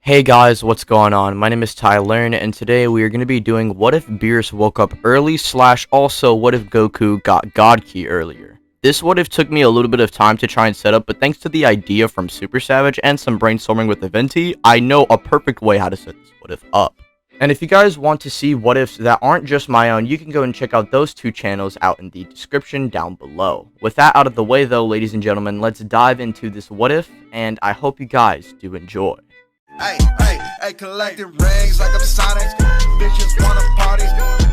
Hey guys, what's going on? My name is Tylearn, and today we are going to be doing what if Beerus woke up early / also what if Goku got God Key earlier. This what if took me a little bit of time to try and set up, but thanks to the idea from Supersavage and some brainstorming with Avantie, I know a perfect way how to set this what if up. And if you guys want to see what ifs that aren't just my own, you can go and check out those two channels out in the description down below. With that out of the way though, ladies and gentlemen, let's dive into this what if, and I hope you guys do enjoy. Hey, collecting rings like I'm Sonic. Bitches wanna party.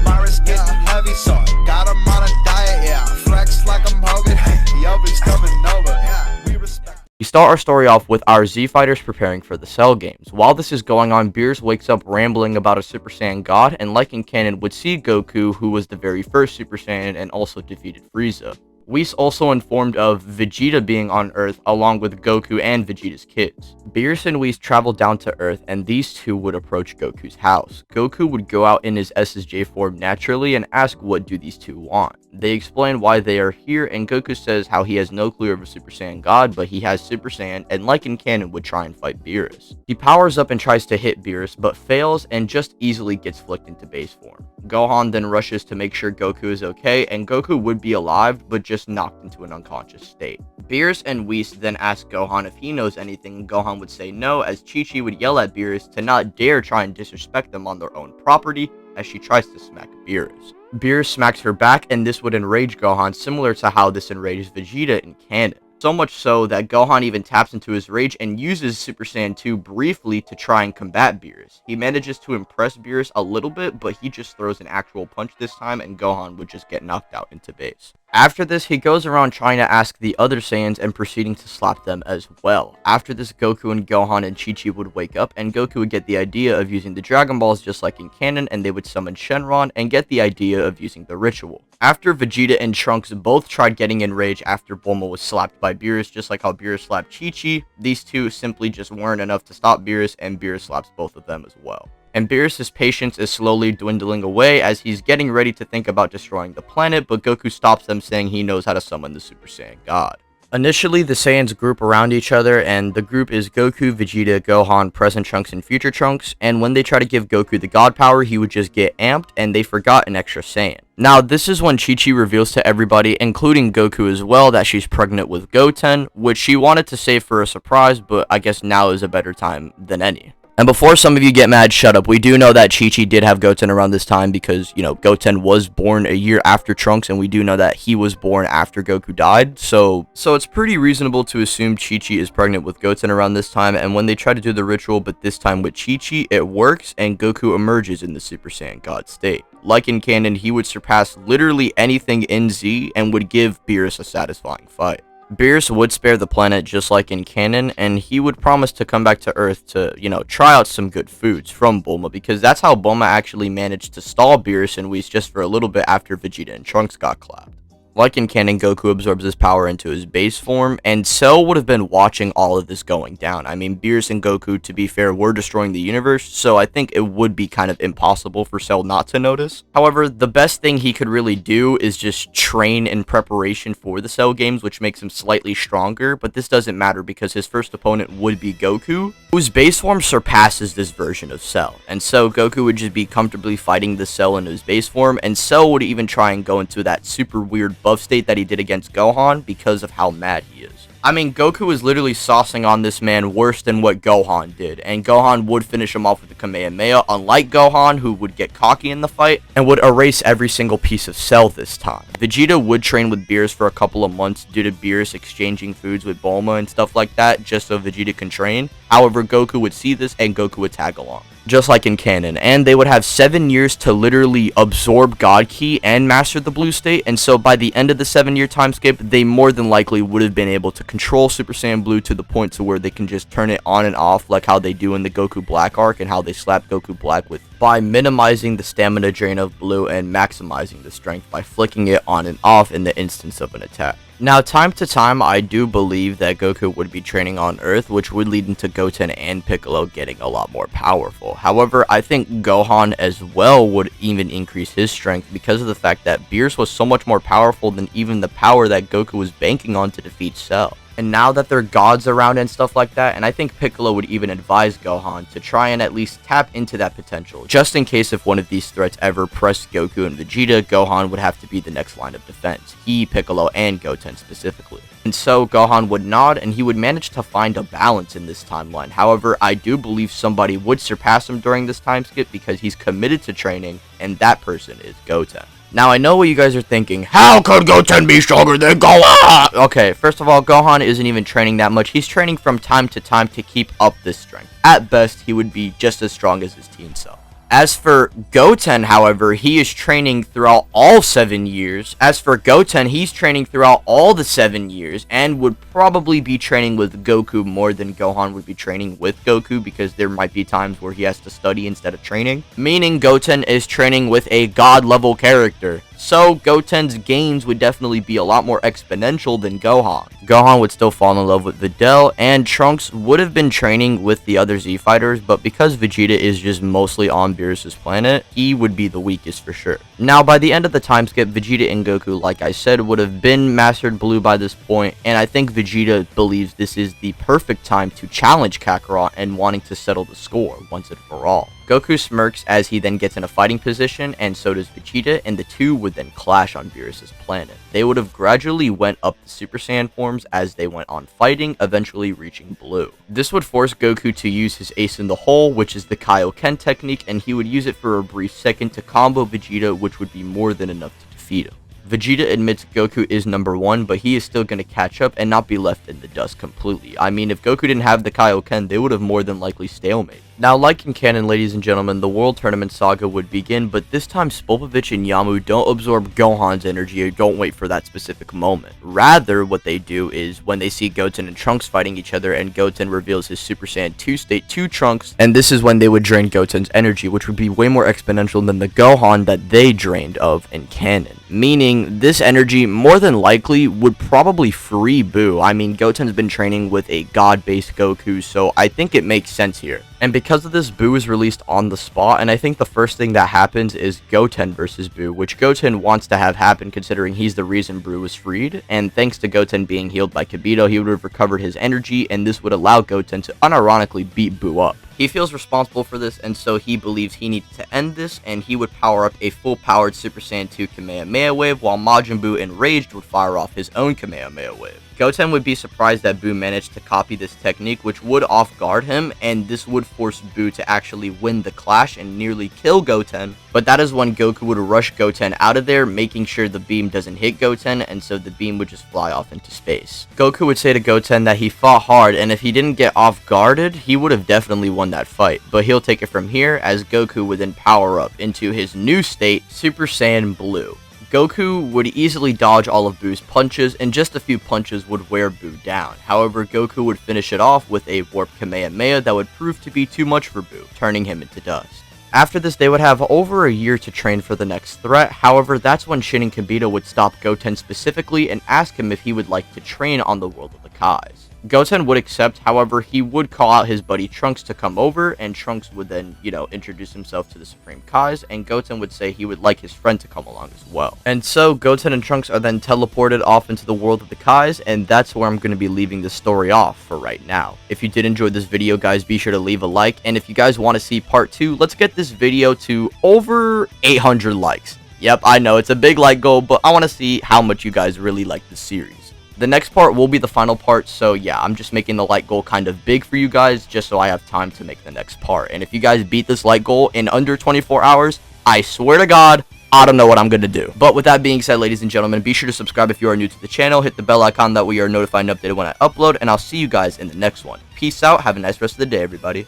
My wrist getting heavy, so I got 'em on a diet, yeah. Flex like I'm Hogan. He always coming over. We respect. We start our story off with our Z fighters preparing for the Cell games. While this is going on, Beerus wakes up rambling about a Super Saiyan God, and like in canon would see Goku, who was the very first Super Saiyan and also defeated Frieza. Whis also informed of Vegeta being on Earth along with Goku and Vegeta's kids. Beerus and Whis travel down to Earth, and these two would approach Goku's house. Goku would go out in his SSJ form naturally and ask what do these two want. They explain why they are here, and Goku says how he has no clue of a Super Saiyan God, but he has Super Saiyan, and like in canon would try and fight Beerus. He powers up and tries to hit Beerus, but fails and just easily gets flicked into base form. Gohan then rushes to make sure Goku is okay, and Goku would be alive, but just knocked into an unconscious state. Beerus and Whis then ask Gohan if he knows anything, and Gohan would say no, as Chi-Chi would yell at Beerus to not dare try and disrespect them on their own property, as she tries to smack Beerus. Beerus smacks her back, and this would enrage Gohan, similar to how this enraged Vegeta in canon. So much so that Gohan even taps into his rage and uses Super Saiyan 2 briefly to try and combat Beerus. He manages to impress Beerus a little bit, but he just throws an actual punch this time, and Gohan would just get knocked out into base. After this, he goes around trying to ask the other Saiyans and proceeding to slap them as well. After this, Goku and Gohan and Chi-Chi would wake up, and Goku would get the idea of using the Dragon Balls just like in canon, and they would summon Shenron and get the idea of using the ritual. After Vegeta and Trunks both tried getting enraged after Bulma was slapped by Beerus, just like how Beerus slapped Chi-Chi, these two simply just weren't enough to stop Beerus, and Beerus slaps both of them as well. And Beerus' patience is slowly dwindling away as he's getting ready to think about destroying the planet, but Goku stops them saying he knows how to summon the Super Saiyan God. Initially, the Saiyans group around each other, and the group is Goku, Vegeta, Gohan, present Trunks, and future Trunks, and when they try to give Goku the God power, he would just get amped, and they forgot an extra Saiyan. Now, this is when Chi-Chi reveals to everybody, including Goku as well, that she's pregnant with Goten, which she wanted to save for a surprise, but I guess now is a better time than any. And before some of you get mad, shut up. We do know that Chi-Chi did have Goten around this time because, Goten was born a year after Trunks, and we do know that he was born after Goku died. So it's pretty reasonable to assume Chi-Chi is pregnant with Goten around this time, and when they try to do the ritual, but this time with Chi-Chi, it works, and Goku emerges in the Super Saiyan God state. Like in canon, he would surpass literally anything in Z, and would give Beerus a satisfying fight. Beerus would spare the planet just like in canon, and he would promise to come back to Earth to, try out some good foods from Bulma, because that's how Bulma actually managed to stall Beerus and Whis just for a little bit after Vegeta and Trunks got clapped. Like in canon, Goku absorbs his power into his base form, and Cell would have been watching all of this going down. I mean, Beerus and Goku, to be fair, were destroying the universe, so I think it would be kind of impossible for Cell not to notice. However, the best thing he could really do is just train in preparation for the Cell games, which makes him slightly stronger, but this doesn't matter because his first opponent would be Goku, whose base form surpasses this version of Cell. And so Goku would just be comfortably fighting the Cell in his base form, and Cell would even try and go into that super weird buff state that he did against Gohan because of how mad he is. I mean, Goku is literally saucing on this man worse than what Gohan did, and Gohan would finish him off with the Kamehameha, unlike Gohan, who would get cocky in the fight and would erase every single piece of Cell this time. Vegeta would train with Beerus for a couple of months due to Beerus exchanging foods with Bulma and stuff like that, just so Vegeta can train. However, Goku would see this and Goku would tag along, just like in canon, and they would have 7 years to literally absorb God Key and master the blue state, and so by the end of the 7-year time skip, they more than likely would have been able to control Super Saiyan Blue to the point to where they can just turn it on and off like how they do in the Goku Black arc and how they slap Goku Black with, by minimizing the stamina drain of Blue and maximizing the strength by flicking it on and off in the instance of an attack. Now, time to time, I do believe that Goku would be training on Earth, which would lead into Goten and Piccolo getting a lot more powerful. However, I think Gohan as well would even increase his strength because of the fact that Beerus was so much more powerful than even the power that Goku was banking on to defeat Cell. And now that there are gods around and stuff like that, and I think Piccolo would even advise Gohan to try and at least tap into that potential, just in case if one of these threats ever pressed Goku and Vegeta, Gohan would have to be the next line of defense. He, Piccolo, and Goten specifically. And so Gohan would nod, and he would manage to find a balance in this timeline. However, I do believe somebody would surpass him during this time skip because he's committed to training, and that person is Goten. Now, I know what you guys are thinking. How could Goten be stronger than Gohan? Okay, first of all, Gohan isn't even training that much. He's training from time to time to keep up this strength. At best, he would be just as strong as his teen self. As for Goten, however, he is training throughout all 7 years. As for Goten, he's training throughout all the 7 years and would probably be training with Goku more than Gohan would be training with Goku because there might be times where he has to study instead of training. Meaning Goten is training with a god-level character. So Goten's gains would definitely be a lot more exponential than Gohan. Gohan would still fall in love with Videl, and Trunks would have been training with the other Z fighters, but because Vegeta is just mostly on Beerus' planet, he would be the weakest for sure. Now, by the end of the time skip, Vegeta and Goku, like I said, would have been Mastered Blue by this point, and I think Vegeta believes this is the perfect time to challenge Kakarot and wanting to settle the score once and for all. Goku smirks as he then gets in a fighting position, and so does Vegeta, and the two would then clash on Beerus' planet. They would have gradually went up the Super Saiyan forms as they went on fighting, eventually reaching Blue. This would force Goku to use his ace in the hole, which is the Kaioken technique, and he would use it for a brief second to combo Vegeta, which would be more than enough to defeat him. Vegeta admits Goku is number 1, but he is still going to catch up and not be left in the dust completely. I mean, if Goku didn't have the Kaioken, they would have more than likely stalemate. Now, like in canon, ladies and gentlemen, the World Tournament Saga would begin, but this time Spopovich and Yamu don't absorb Gohan's energy or don't wait for that specific moment. Rather, what they do is, when they see Goten and Trunks fighting each other and Goten reveals his Super Saiyan 2 state to Trunks, and this is when they would drain Goten's energy, which would be way more exponential than the Gohan that they drained of in canon. Meaning, this energy, more than likely, would probably free Buu. I mean, Goten's been training with a god-based Goku, so I think it makes sense here. And because of this, Buu is released on the spot, and I think the first thing that happens is Goten versus Buu, which Goten wants to have happen considering he's the reason Buu was freed, and thanks to Goten being healed by Kibito, he would have recovered his energy, and this would allow Goten to unironically beat Buu up. He feels responsible for this, and so he believes he needs to end this, and he would power up a full-powered Super Saiyan 2 Kamehameha Wave, while Majin Buu, enraged, would fire off his own Kamehameha Wave. Goten would be surprised that Buu managed to copy this technique, which would off-guard him, and this would force Buu to actually win the clash and nearly kill Goten, but that is when Goku would rush Goten out of there, making sure the beam doesn't hit Goten, and so the beam would just fly off into space. Goku would say to Goten that he fought hard, and if he didn't get off-guarded, he would have definitely won that fight, but he'll take it from here, as Goku would then power up into his new state, Super Saiyan Blue. Goku would easily dodge all of Buu's punches, and just a few punches would wear Buu down. However, Goku would finish it off with a Warp Kamehameha that would prove to be too much for Buu, turning him into dust. After this, they would have over a year to train for the next threat. However, that's when Shin and Kibito would stop Goten specifically and ask him if he would like to train on the world of the Kais. Goten would accept, however, he would call out his buddy Trunks to come over, and Trunks would then, introduce himself to the Supreme Kais, and Goten would say he would like his friend to come along as well. And so, Goten and Trunks are then teleported off into the world of the Kais, and that's where I'm going to be leaving the story off for right now. If you did enjoy this video, guys, be sure to leave a like, and if you guys want to see part 2, let's get this video to over 800 likes. Yep, I know, it's a big like goal, but I want to see how much you guys really like this series. The next part will be the final part, so yeah, I'm just making the like goal kind of big for you guys, just so I have time to make the next part. And if you guys beat this like goal in under 24 hours, I swear to God, I don't know what I'm going to do. But with that being said, ladies and gentlemen, be sure to subscribe if you are new to the channel, hit the bell icon, that way you are notified and updated when I upload, and I'll see you guys in the next one. Peace out, have a nice rest of the day, everybody.